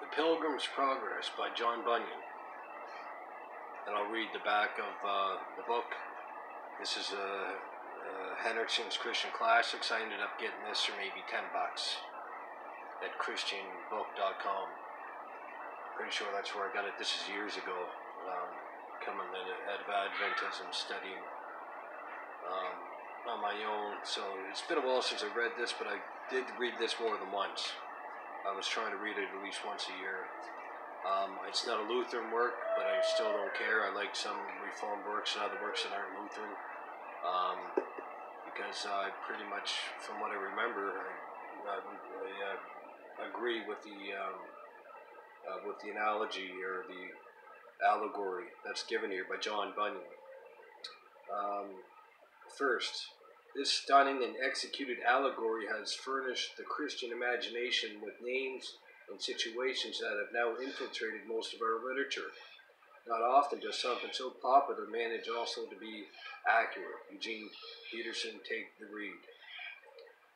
The Pilgrim's Progress by John Bunyan. And I'll read the back of the book. This is Henderson's Christian Classics. I ended up getting this for maybe $10 at christianbook.com. Pretty sure that's where I got it. This is years ago, coming out of Adventism, studying on my own. So it's been a while since I read this, but I did read this more than once. I was trying to read it at least once a year. It's not a Lutheran work, but I still don't care. I like some Reformed works and other works that aren't Lutheran, because I pretty much, from what I remember, I agree with the analogy or the allegory that's given here by John Bunyan. First, this stunning and executed allegory has furnished the Christian imagination with names and situations that have now infiltrated most of our literature. Not often does something so popular manage also to be accurate. Eugene Peterson, take the read.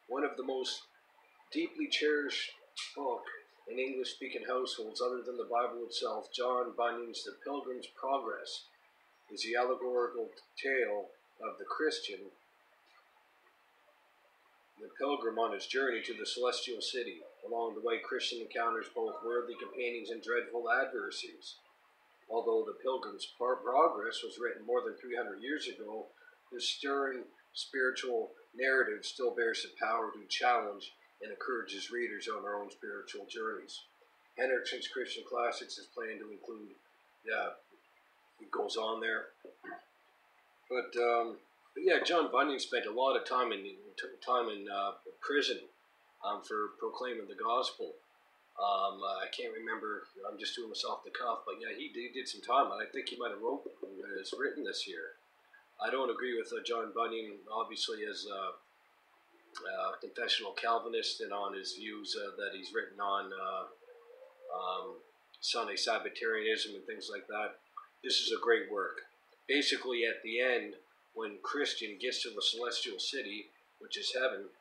One of the most deeply cherished book in English-speaking households other than the Bible itself, John Bunyan's The Pilgrim's Progress, is the allegorical tale of the Christian, the pilgrim on his journey to the celestial city. Along the way, Christian encounters both worldly companions and dreadful adversaries. Although The Pilgrim's Progress was written more than 300 years ago, this stirring spiritual narrative still bears the power to challenge and encourage his readers on their own spiritual journeys. Henderson's Christian Classics is planned to include, it goes on there. But yeah, John Bunyan spent a lot of time in prison for proclaiming the gospel. I can't remember. I'm just doing this off the cuff, but yeah, he did some time, and I think he might have written this here. I don't agree with John Bunyan, obviously, as a confessional Calvinist, and on his views that he's written on Sunday Sabbatarianism and things like that. This is a great work. Basically, at the end, when Christian gets to the celestial city, which is heaven,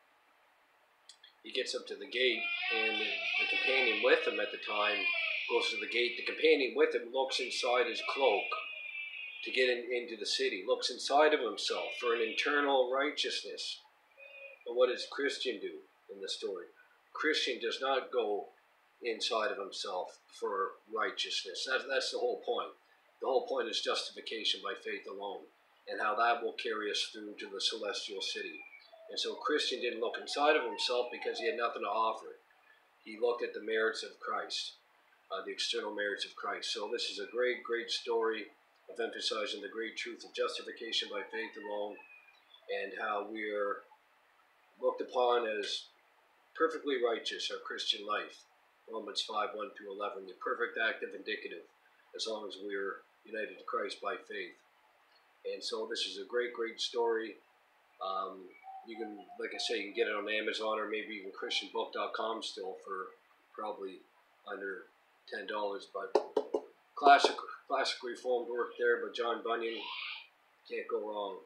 he gets up to the gate, and the companion with him at the time goes to the gate. The companion with him looks inside his cloak to get into the city, looks inside of himself for an internal righteousness. But what does Christian do in the story? Christian does not go inside of himself for righteousness. That's the whole point. The whole point is justification by faith alone, and how that will carry us through to the celestial city. And so Christian didn't look inside of himself because he had nothing to offer. He looked at the merits of Christ, the external merits of Christ. So this is a great, great story of emphasizing the great truth of justification by faith alone, and how we are looked upon as perfectly righteous, our Christian life. Romans 5:1-11, the perfect active indicative, as long as we are united to Christ by faith. And so this is a great, great story. You can, like I say, you can get it on Amazon or maybe even christianbook.com still for probably under $10. But classic Reformed work there by John Bunyan. Can't go wrong.